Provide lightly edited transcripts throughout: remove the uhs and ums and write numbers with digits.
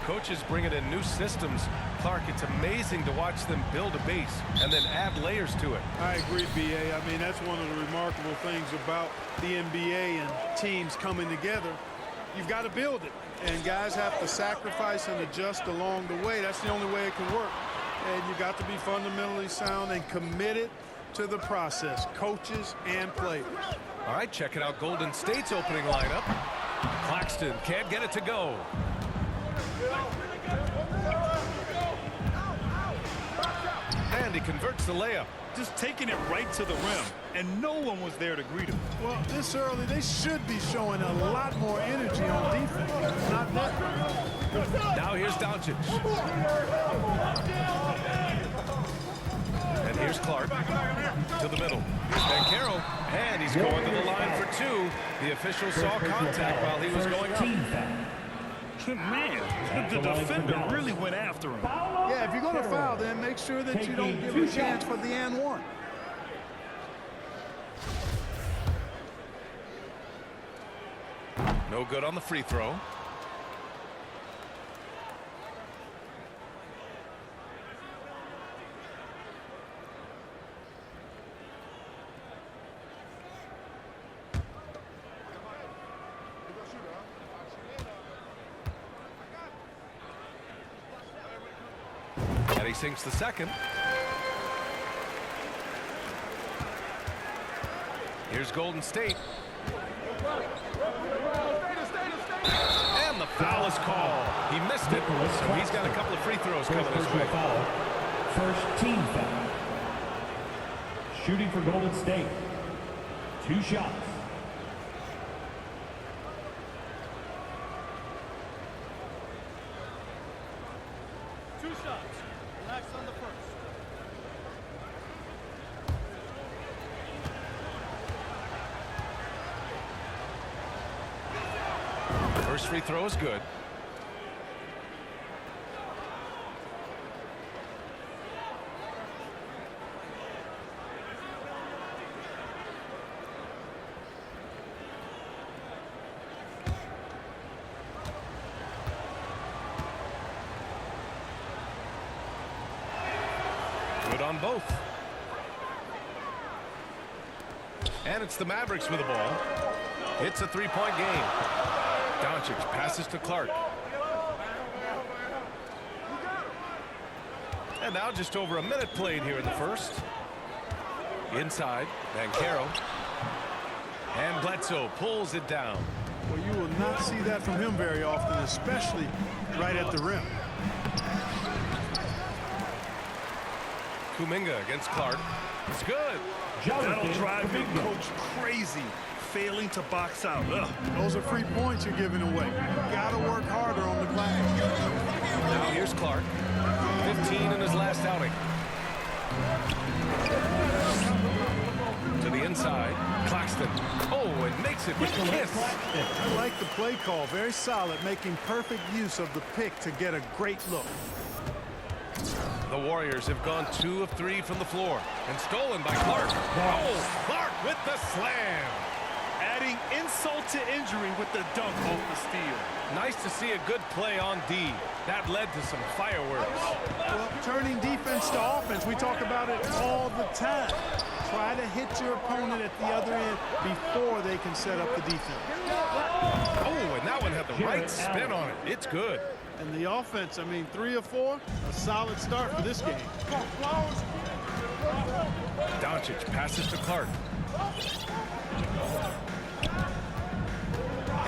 Coaches bringing in new systems. Clark, it's amazing to watch them build a base and then add layers to it. I agree, B.A. I mean, that's one of the remarkable things about the NBA and teams coming together. You've got to build it, and guys have to sacrifice and adjust along the way. That's the only way it can work. And you've got to be fundamentally sound and committed to the process, coaches and players. All right, checking out Golden State's opening lineup. Claxton can't get it to go. And he converts the layup. Just taking it right to the rim, and no one was there to greet him. Well, this early, they should be showing a lot more energy on defense. Not that. Now here's Doncic. And here's Clark to the middle. Here's Banchero, and he's going to the line for two. The official saw contact while he was going up. Man, the defender really went after him. Yeah, if you're going to foul, then make sure that you don't give a chance for the and one. No good on the free throw. And he sinks the second. Here's Golden State. And the foul is called. He missed it, so he's got a couple of free throws coming his way. First team foul. Shooting for Golden State. 2 shots. First free throw is good. Good on both. And it's the Mavericks with the ball. It's a three-point game. Doncic passes to Clark. And now just over a minute played here in the first. Inside, Banchero. And Bledsoe pulls it down. Well, you will not see that from him very often, especially right at the rim. Kuminga against Clark. It's good. That'll drive your coach crazy, failing to box out. Ugh. Those are free points you're giving away. You got to work harder on the glass. Now here's Clark. 15 in his last outing. To the inside. Claxton. Oh, and makes it with a kiss. I like the play call. Very solid, making perfect use of the pick to get a great look. The Warriors have gone 2 of 3 from the floor. And stolen by Clark. Oh, Clark with the slam. Adding insult to injury with the dunk off the steal. Nice to see a good play on D. That led to some fireworks. Well, turning defense to offense, we talk about it all the time. Try to hit your opponent at the other end before they can set up the defense. Oh, and that one had the right spin on it. It's good. And the offense, I mean, 3 of 4, a solid start for this game. Doncic passes to Clark.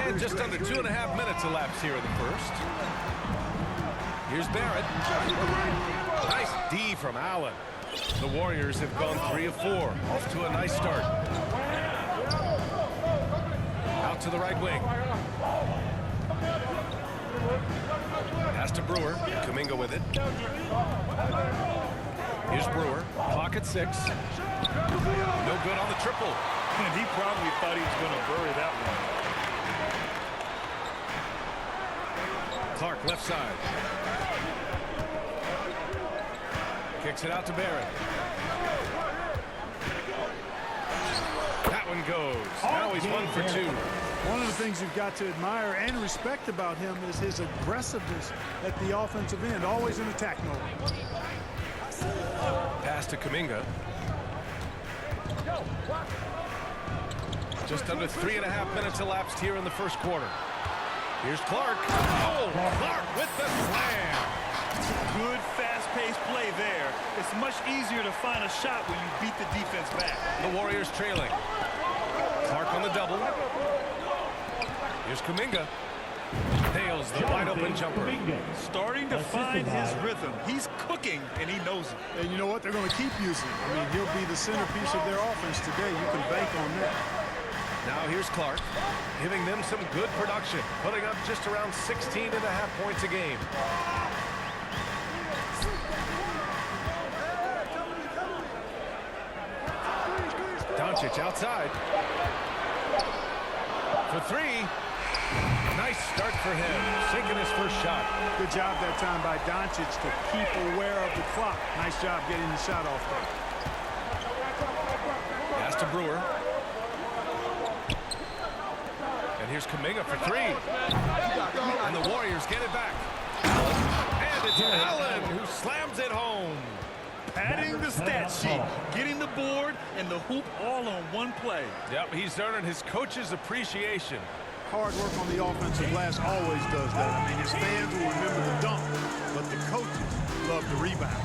And just under 2.5 minutes elapsed here in the first. Here's Barrett. Nice D from Allen. The Warriors have gone 3 of 4. Off to a nice start. Out to the right wing. Pass to Brewer. Kuminga with it. Here's Brewer. Clock at 6. No good on the triple. And he probably thought he was going to bury that one. Clark left side. Kicks it out to Barrett. That one goes. Now he's 1 for 2. One of the things you've got to admire and respect about him is his aggressiveness at the offensive end, always in attack mode. Pass to Kuminga. Just under 3.5 minutes elapsed here in the first quarter. Here's Clark. Oh, Clark with the slam. Good, fast-paced play there. It's much easier to find a shot when you beat the defense back. The Warriors trailing. Clark on the double. Here's Kuminga. Nails the wide-open jumper. Starting to find his rhythm. He's cooking, and he knows it. And you know what? They're going to keep using him. I mean, he'll be the centerpiece of their offense today. You can bank on that. Now here's Clark, giving them some good production, putting up just around 16.5 points a game. Doncic outside. For three. Nice start for him, sinking his first shot. Good job that time by Doncic to keep aware of the clock. Nice job getting the shot off there. Pass to Brewer. And here's Kuminga for three. And the Warriors get it back. And it's Allen who slams it home. Padding the stat sheet, getting the board and the hoop all on one play. Yep, he's earning his coach's appreciation. Hard work on the offensive glass always does that. I mean, his fans will remember the dunk, but the coaches love the rebound.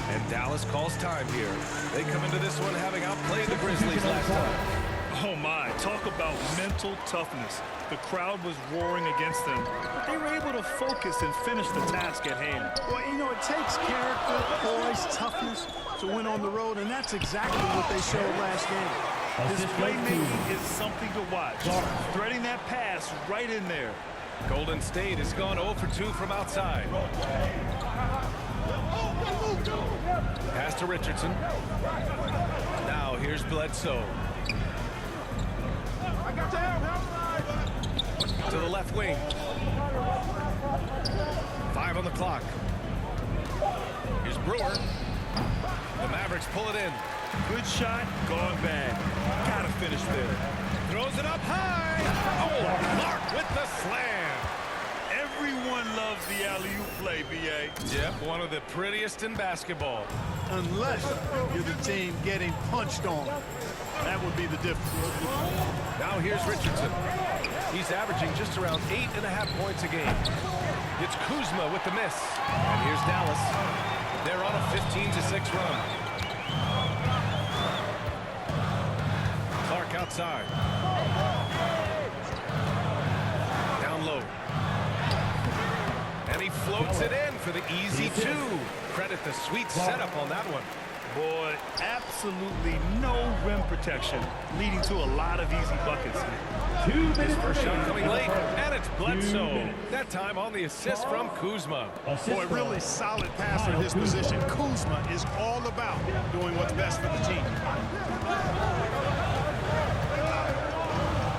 And Dallas calls time here. They come into this one having outplayed the Grizzlies last time. Oh my, talk about mental toughness. The crowd was roaring against them, but they were able to focus and finish the task at hand. Well, you know, it takes character, poise, toughness to win on the road, and that's exactly what they showed last game. His playmaking is something to watch. Threading that pass right in there. Golden State has gone 0 for 2 from outside. Pass to Richardson. Now here's Bledsoe. To the left wing. 5 on the clock. Here's Brewer. The Mavericks pull it in. Good shot, gone bad. Gotta finish there. Throws it up high. Oh, Clark with the slam. Everyone loves the alley-oop play, B.A. Yep, one of the prettiest in basketball. Unless you're the team getting punched on. That would be the difference. Now here's Richardson. He's averaging just around 8.5 points a game. It's Kuzma with the miss. And here's Dallas. They're on a 15-6 run. Clark outside. Down low. And he floats it in for the easy two. Credit the sweet setup on that one. Boy, absolutely no rim protection, leading to a lot of easy buckets. His first shot coming late, and it's Bledsoe. That time on the assist from Kuzma. Boy, really solid passer in his position. Kuzma is all about doing what's best for the team.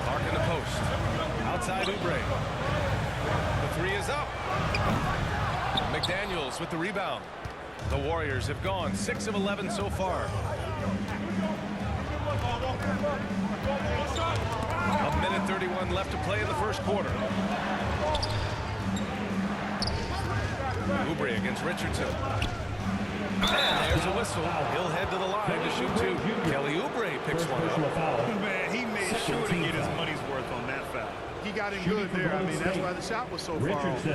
Clark in the post. Outside Oubre. The three is up. McDaniels with the rebound. The Warriors have gone 6 of 11 so far. A minute 31 left to play in the first quarter. Oubre against Richardson. And there's a whistle. He'll head to the line to shoot two. Kelly Oubre picks one up. Man, he made sure to get his money's worth on that foul. He got in good there. I mean, that's why the shot was so far off.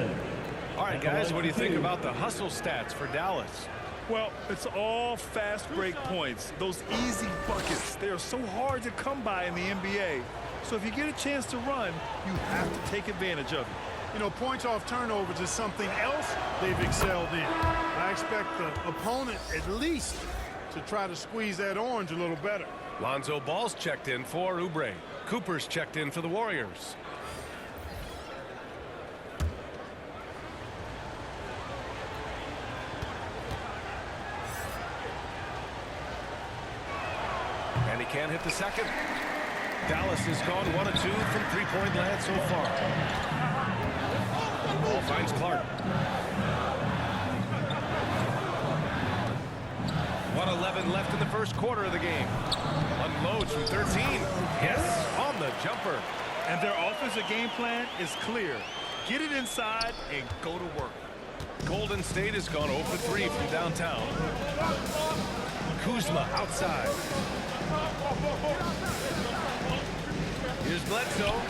All right, guys, what do you think about the hustle stats for Dallas? Well, it's all fast break points. Those easy buckets, they are so hard to come by in the NBA. So if you get a chance to run, you have to take advantage of it. You know, points off turnovers is something else they've excelled in. I expect the opponent at least to try to squeeze that orange a little better. Lonzo Ball's checked in for Oubre. Cooper's checked in for the Warriors. And he can't hit the second. Dallas has gone 1 of 2 from three-point land so far. Ball finds Clark. 1:11 left in the first quarter of the game. Unloads from 13. Yes, on the jumper. And their offensive game plan is clear. Get it inside and go to work. Golden State has gone 0 for 3 from downtown. Kuzma outside. Here's Bledsoe.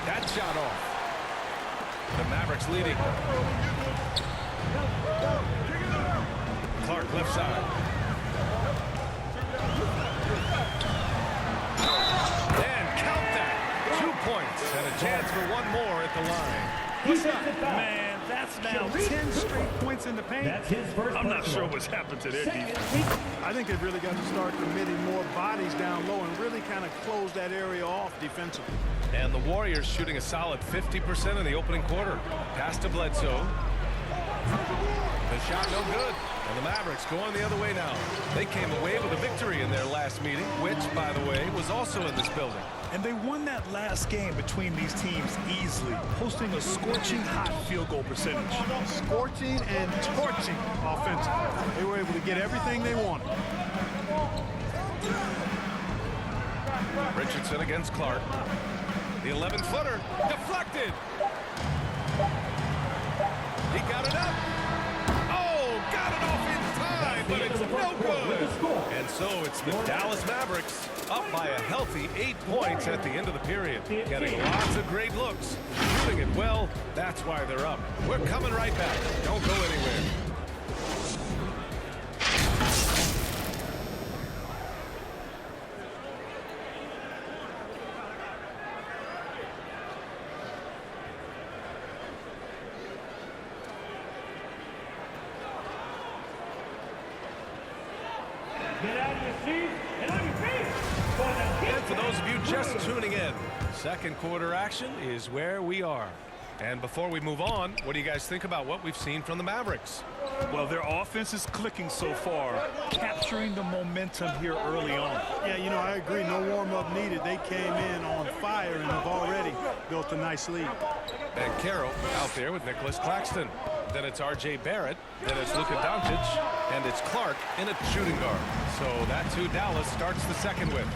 That shot off. The Mavericks leading. Clark left side. And count that. 2 points and a chance for one more at the line. Man, that's now 10 straight points in the paint. That's his first. I'm not sure what's happened to their defense. I think they've really got to start committing more bodies down low and really kind of close that area off defensively. And the Warriors shooting a solid 50% in the opening quarter. Pass to Bledsoe. The shot no good. And the Mavericks going the other way now. They came away with a victory in their last meeting, which, by the way, was also in this building. And they won that last game between these teams easily, posting a scorching hot field goal percentage. Scorching and torching offensively. They were able to get everything they wanted. Richardson against Clark. The 11-footer deflected. He got it up. Oh, got it off in time, but it's no good. And so it's the Dallas Mavericks up by a healthy 8 points at the end of the period. Getting lots of great looks. Shooting it well. That's why they're up. We're coming right back. Don't go anywhere. Get out of your seat and on your feet. And for those of you just tuning in, second quarter action is where we are. And before we move on, what do you guys think about what we've seen from the Mavericks? Well, their offense is clicking so far, capturing the momentum here early on. Yeah, you know, I agree. No warm-up needed. They came in on fire and have already built a nice lead. And Carroll out there with Nicholas Claxton. Then it's R.J. Barrett. Then it's Luka Doncic. And it's Clark in at shooting guard. So that's who Dallas starts the second with.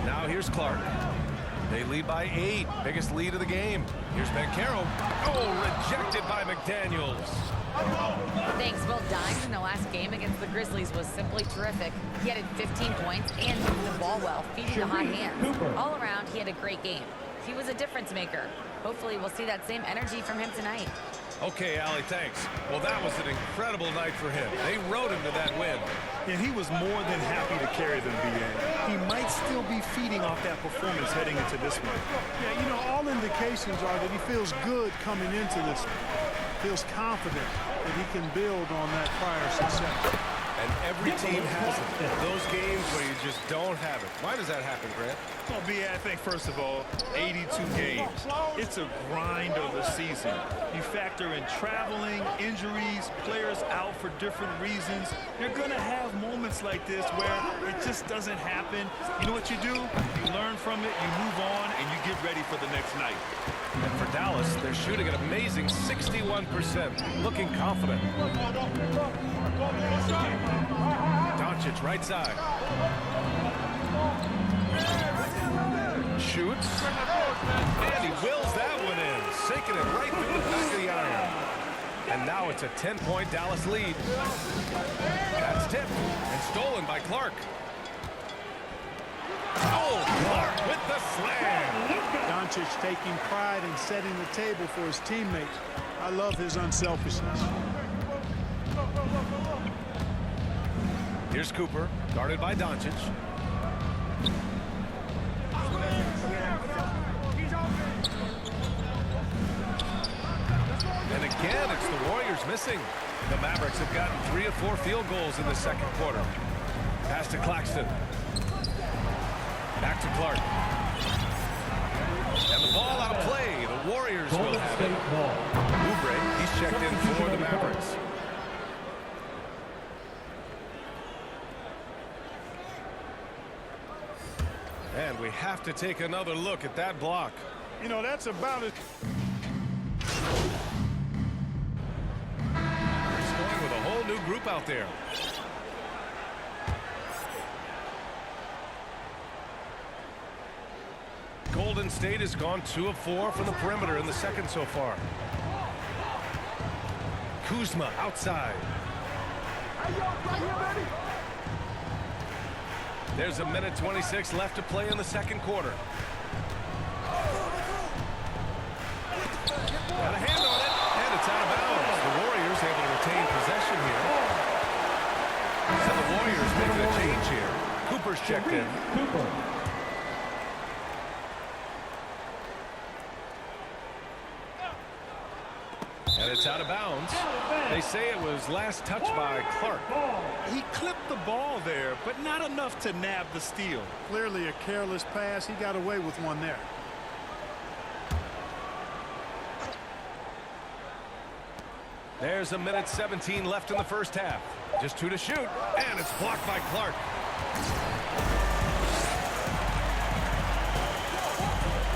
Now here's Clark. They lead by 8. Biggest lead of the game. Here's Banchero. Oh, rejected by McDaniels. Thanks. Well, Dimes in the last game against the Grizzlies was simply terrific. He had 15 points and moved the ball well, feeding the hot hands. All around, he had a great game. He was a difference maker. Hopefully, we'll see that same energy from him tonight. Okay, Allie, thanks. Well, that was an incredible night for him. They rode him to that win. And he was more than happy to carry them, B.A. He might still be feeding off that performance heading into this one. Yeah, you know, all indications are that he feels good coming into this one. Feels confident that he can build on that prior success. And every team has it. Those games where you just don't have it. Why does that happen, Grant? Well, B.A., I think, first of all, 82 games. It's a grind of a season. You factor in traveling, injuries, players out for different reasons. You're going to have moments like this where it just doesn't happen. You know what you do? You learn from it, you move on, and you get ready for the next night. And for Dallas, they're shooting an amazing 61%, looking confident. Doncic, right side. Shoots. And he wills that one in, sinking it right through the back of the iron. And now it's a 10-point Dallas lead. That's tipped and stolen by Clark. Oh, Clark with the slam. Doncic taking pride in setting the table for his teammates. I love his unselfishness. Here's Cooper, guarded by Doncic. And again, it's the Warriors missing. The Mavericks have gotten 3 of 4 field goals in the second quarter. Pass to Claxton. Back to Clark. And the ball out of play. The Warriors will have it. Oubre, he's checked in for the Mavericks. And we have to take another look at that block. You know, that's about it. He's going with a whole new group out there. Golden State has gone 2 of 4 from the perimeter in the second so far. Kuzma outside. There's a minute 26 left to play in the second quarter. Got a hand on it, and it's out of bounds. The Warriors able to retain possession here. So the Warriors making a change here. Cooper's checked in. And it's out of bounds. They say it was last touched by Clark. He clipped the ball there, but not enough to nab the steal. Clearly a careless pass. He got away with one there. There's a minute 17 left in the first half. Just 2 to shoot, and it's blocked by Clark.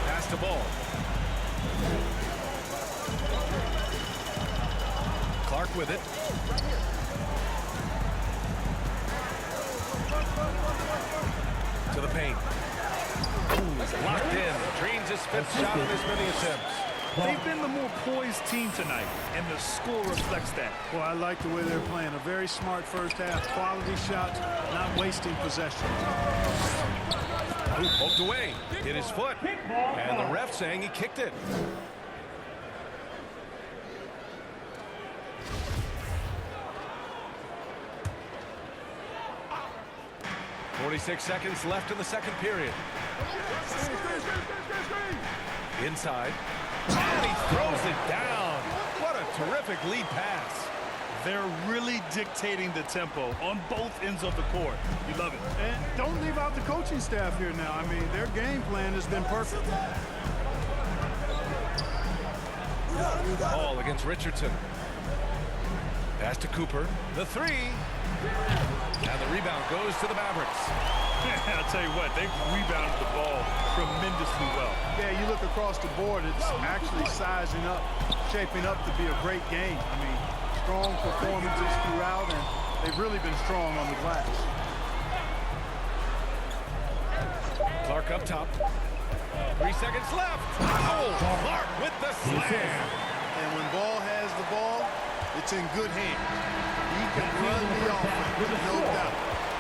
Pass the ball. Clark with it. To the paint. Ooh, locked in. Drains his 5th shot of his many attempts. They've been the more poised team tonight, and the score reflects that. Well, I like the way they're playing. A very smart first half. Quality shots, not wasting possession. Ooh, poked away. Hit his foot. And the ref saying he kicked it. .46 seconds left in the second period. Inside. And he throws it down. What a terrific lead pass. They're really dictating the tempo on both ends of the court. You love it. And don't leave out the coaching staff here now. I mean, their game plan has been perfect. Ball against Richardson. Pass to Cooper. The 3. And the rebound goes to the Mavericks. I'll tell you what, they've rebounded the ball tremendously well. Yeah, you look across the board, it's actually sizing up, shaping up to be a great game. I mean, strong performances throughout, and they've really been strong on the glass. Clark up top. 3 seconds left. Oh, Clark with the slam. And when Ball has the ball, it's in good hands. He can run the offense, no doubt.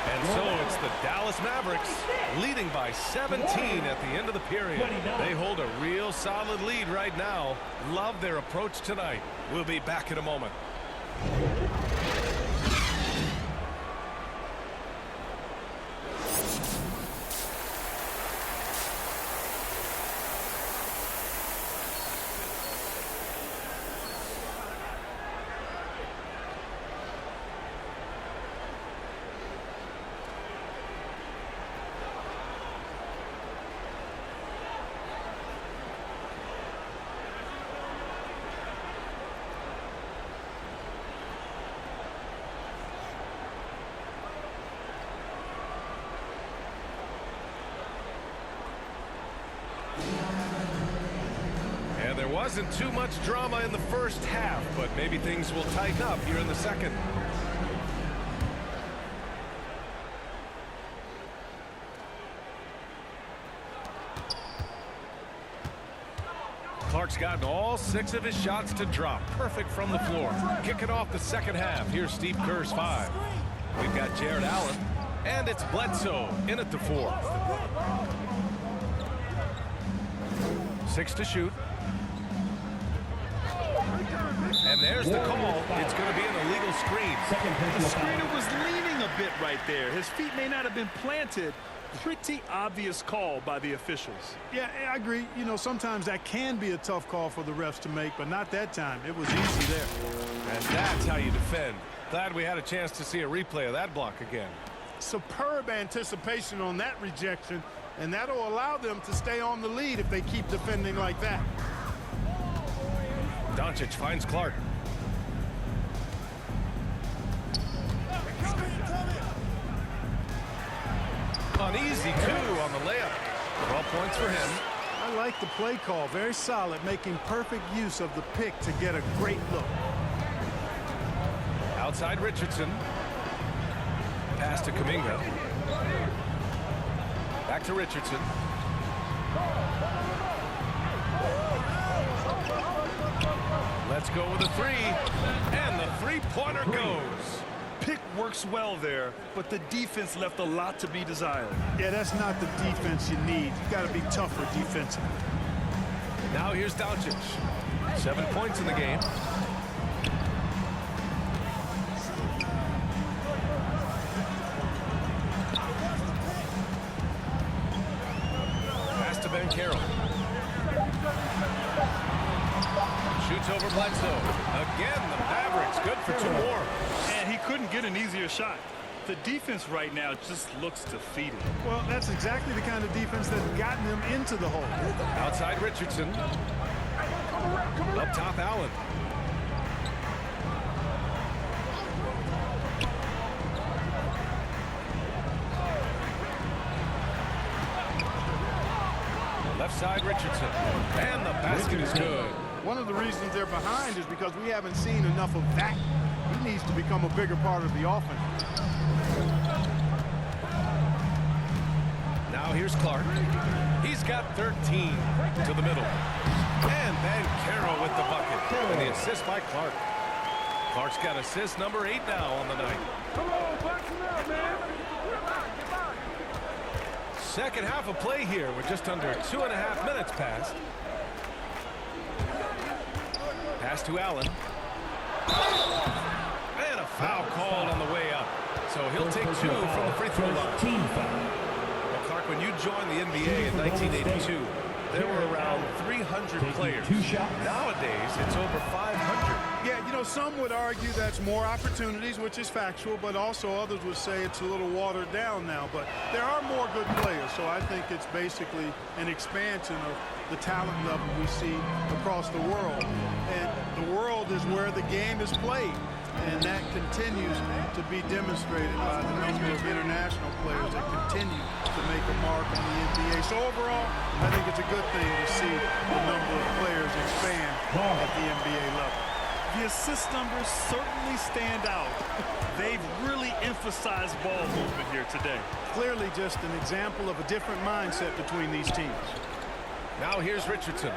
And so it's the Dallas Mavericks leading by 17 at the end of the period. They hold a real solid lead right now. Love their approach tonight. We'll be back in a moment. And there wasn't too much drama in the first half, but maybe things will tighten up here in the second. Clark's gotten all 6 of his shots to drop. Perfect from the floor. Kicking off the second half. Here's Steve Kerr's 5. We've got Jared Allen. And it's Bledsoe in at the 4. 6 to shoot. And there's the call. It's going to be an illegal screen. The screener was leaning a bit right there. His feet may not have been planted. Pretty obvious call by the officials. Yeah, I agree. You know, sometimes that can be a tough call for the refs to make, but not that time. It was easy there. And that's how you defend. Glad we had a chance to see a replay of that block again. Superb anticipation on that rejection, and that'll allow them to stay on the lead if they keep defending like that. Doncic finds Clark. An easy 2 on the layup. 12 points for him. I like the play call. Very solid, making perfect use of the pick to get a great look. Outside Richardson. Pass to Kuminga. Back to Richardson. Let's go with a three. And the three-pointer goes. Pick works well there, but the defense left a lot to be desired. Yeah, that's not the defense you need. You got to be tougher defensively. Now here's Doncic. 7 points in the game. Pass to Banchero. Shoots over Bledsoe. Again, the Mavericks good for 2 more. And he couldn't get an easier shot. The defense right now just looks defeated. Well, that's exactly the kind of defense that's gotten them into the hole. Outside Richardson. Up top Allen. Left side Richardson. And the basket is good. One of the reasons they're behind is because we haven't seen enough of that. He needs to become a bigger part of the offense. Now here's Clark. He's got 13 to the middle. And Banchero with the bucket. And the assist by Clark. Clark's got assist number 8 now on the night. Come on, box him out, man. Second half of play here with just under 2.5 minutes passed. Pass to Allen. And a foul called on the way up. So he'll take 2 from the free throw line. Well, Clark, when you joined the NBA in 1982, there were around 300 players. Nowadays, it's over 500. Yeah, you know, some would argue that's more opportunities, which is factual, but also others would say it's a little watered down now. But there are more good players, so I think it's basically an expansion of the talent level we see across the world. And the world is where the game is played, and that continues to be demonstrated by the number of international players that continue to make a mark in the NBA. So overall, I think it's a good thing to see the number of players expand at the NBA level. The assist numbers certainly stand out. They've really emphasized ball movement here today. Clearly just an example of a different mindset between these teams. Now here's Richardson.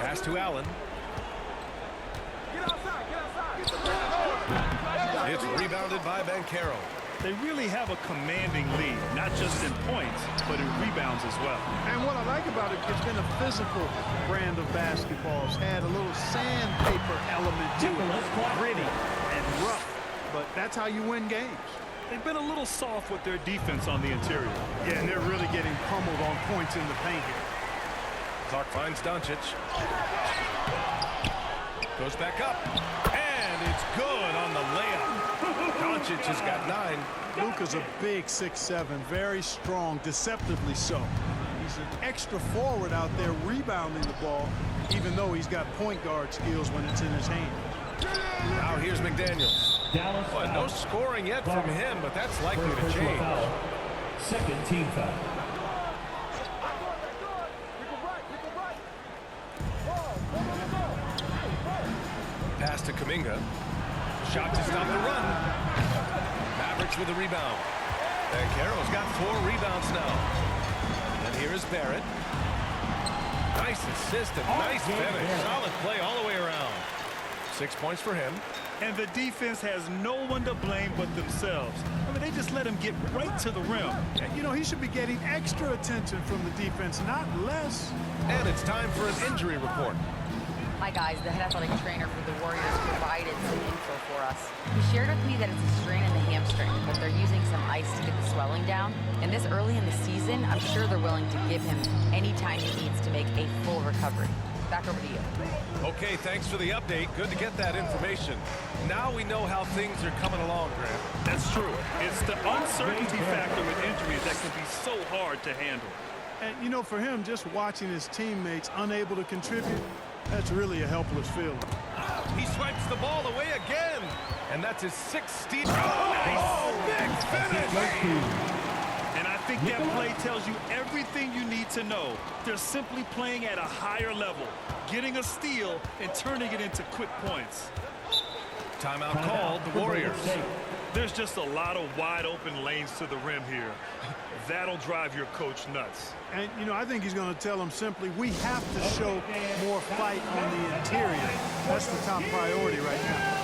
Pass to Allen. It's rebounded by Banchero. They really have a commanding lead, not just in points, but in rebounds as well. And what I like about it, it's been a physical brand of basketball. It's had a little sandpaper element to it. Gritty and rough, but that's how you win games. They've been a little soft with their defense on the interior. Yeah, and they're really getting pummeled on points in the paint here. Clark finds Doncic. Goes back up. And it's good on the layup. Doncic has got 9. Luka's a big 6'7", very strong, deceptively so. He's an extra forward out there rebounding the ball, even though he's got point guard skills when it's in his hand. Now here's McDaniels. Well, no scoring yet from him, but that's likely to change. Second team foul. Pass to Kuminga. Shot to stop the run. Mavericks with a rebound. Banchero's got 4 rebounds now. And here is Barrett. Nice assist and nice finish. Solid play all the way around. 6 points for him. And the defense has no one to blame but themselves. I mean, they just let him get right to the rim. And, you know, he should be getting extra attention from the defense, not less. And it's time for an injury report. Hi guys, the head athletic trainer for the Warriors provided some info for us. He shared with me that it's a strain in the hamstring, but they're using some ice to get the swelling down. And this early in the season, I'm sure they're willing to give him any time he needs to make a full recovery. Back over to you. Okay, thanks for the update. Good to get that information. Now we know how things are coming along, Grant. That's true. It's the uncertainty factor with injuries that can be so hard to handle. And, you know, for him, just watching his teammates unable to contribute, that's really a helpless feeling. He swipes the ball away again. And that's his 16th. Oh, big finish. And I think that play tells you everything you need to know. They're simply playing at a higher level, getting a steal and turning it into quick points. Timeout called, the Warriors. There's just a lot of wide open lanes to the rim here. That'll drive your coach nuts. And, you know, I think he's going to tell them simply, we have to show more fight on the interior. That's the top priority right now.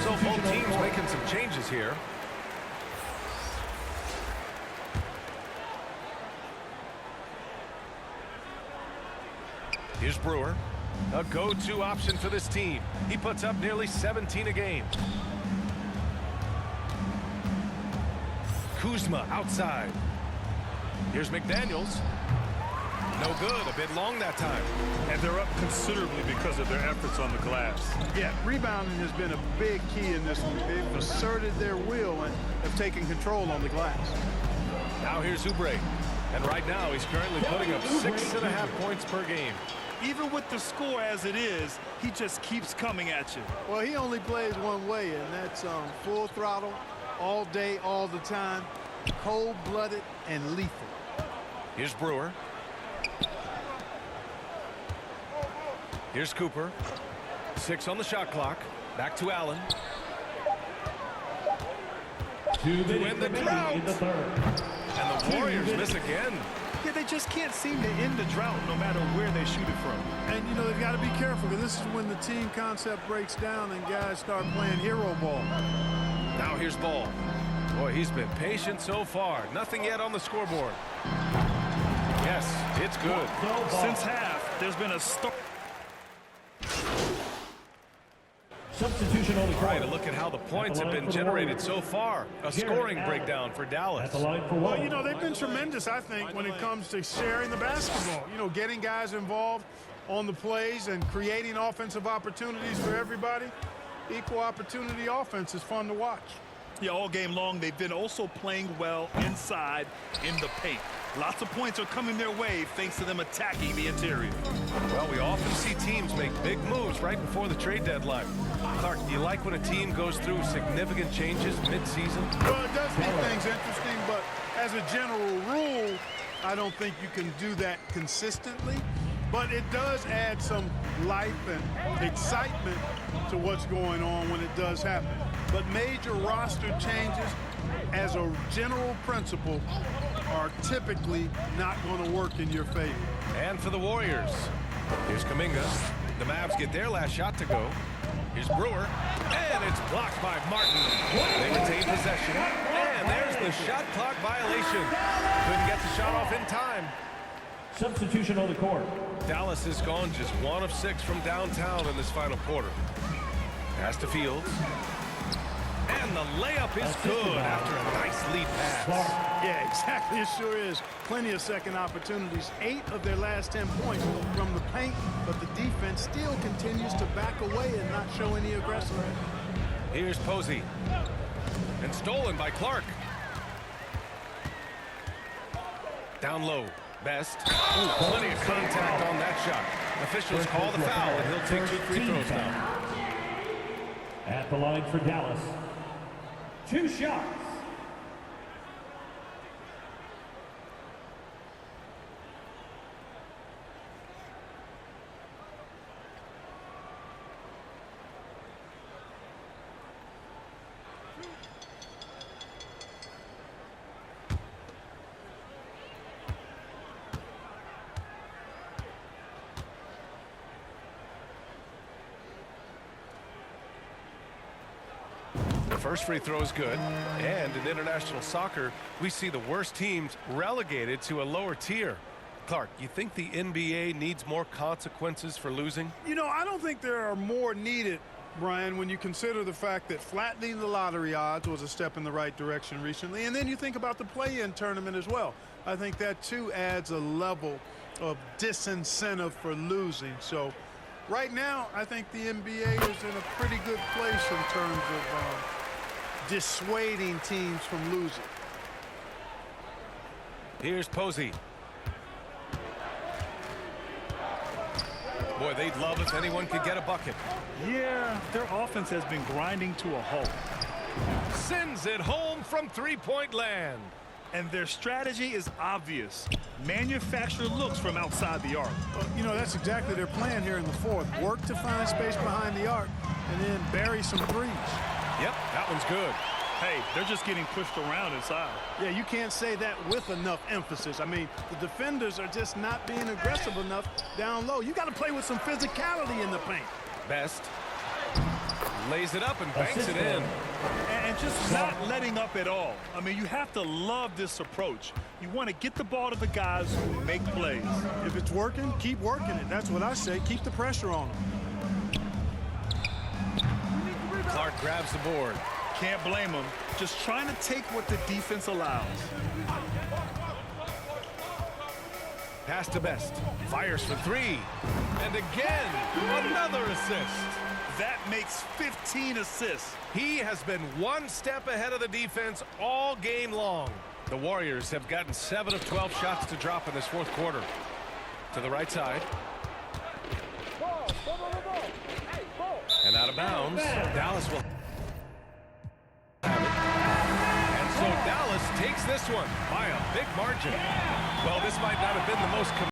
So both teams making some changes here. Here's Brewer, a go-to option for this team. He puts up nearly 17 a game. Kuzma outside. Here's McDaniels. No good, a bit long that time. And they're up considerably because of their efforts on the glass. Yeah, rebounding has been a big key in this one. They've asserted their will and have taken control on the glass. Now here's Oubre. And right now he's currently putting up 6.5 points per game. Even with the score as it is, he just keeps coming at you. Well, he only plays one way, and that's full throttle, all day, all the time, cold-blooded and lethal. Here's Brewer. Here's Cooper. 6 on the shot clock. Back to Allen. To win the drought. And the Warriors miss again. Yeah, they just can't seem to end the drought no matter where they shoot it from. And, you know, they've got to be careful, because this is when the team concept breaks down and guys start playing hero ball. Now here's Ball. Boy, he's been patient so far. Nothing yet on the scoreboard. Yes, it's good. Since half, there's been a start. Substitution on the All right, a look at how the points have been generated so far. A scoring breakdown for Dallas. At the line for Well, one. you know, they've been tremendous, I think, when it comes to sharing the basketball. You know, getting guys involved on the plays and creating offensive opportunities for everybody. Equal opportunity offense is fun to watch. Yeah, all game long, they've been also playing well inside in the paint. Lots of points are coming their way thanks to them attacking the interior. Well, we often see teams make big moves right before the trade deadline. Clark, do you like when a team goes through significant changes mid-season? Well, it does make things interesting, but as a general rule, I don't think you can do that consistently. But it does add some life and excitement to what's going on when it does happen. But major roster changes, as a general principle, are typically not going to work in your favor. And for the Warriors, here's Kuminga. The Mavs get their last shot to go. Here's Brewer, and it's blocked by Martin. They retain possession, and there's the shot clock violation. Couldn't get the shot off in time. Substitution on the court. Dallas has gone just 1 of 6 from downtown in this final quarter. Pass to Fields. And the layup is good after a nice lead pass. Yeah, exactly. It sure is. Plenty of second opportunities. 8 of their last 10 points from the paint, but the defense still continues to back away and not show any aggressiveness. Here's Posey. And stolen by Clark. Down low. Best. Ooh, plenty of contact on that shot. Officials call the foul, and he'll take 2 free throws now. At the line for Dallas. 2 shots. First free throw is good, and in international soccer, we see the worst teams relegated to a lower tier. Clark, you think the NBA needs more consequences for losing? You know, I don't think there are more needed, Brian, when you consider the fact that flattening the lottery odds was a step in the right direction recently, and then you think about the play-in tournament as well. I think that, too, adds a level of disincentive for losing. So right now, I think the NBA is in a pretty good place in terms of dissuading teams from losing. Here's Posey. Boy, they'd love if anyone could get a bucket. Yeah, their offense has been grinding to a halt. Sends it home from three-point land. And their strategy is obvious. Manufacture looks from outside the arc. Well, you know, that's exactly their plan here in the fourth. Work to find space behind the arc and then bury some threes. Yep, that one's good. Hey, they're just getting pushed around inside. Yeah, you can't say that with enough emphasis. I mean, the defenders are just not being aggressive enough down low. You got to play with some physicality in the paint. Best lays it up and banks it in. And just not letting up at all. I mean, you have to love this approach. You want to get the ball to the guys who make plays. If it's working, keep working it. That's what I say. Keep the pressure on them. Clark grabs the board. Can't blame them. Just trying to take what the defense allows. Pass to Best. Fires for three. And again, another assist. That makes 15 assists. He has been one step ahead of the defense all game long. The Warriors have gotten 7 of 12 shots to drop in this fourth quarter. To the right side. And out of bounds. Dallas will have it. And so Dallas takes this one by a big margin. Well, this might not have been the most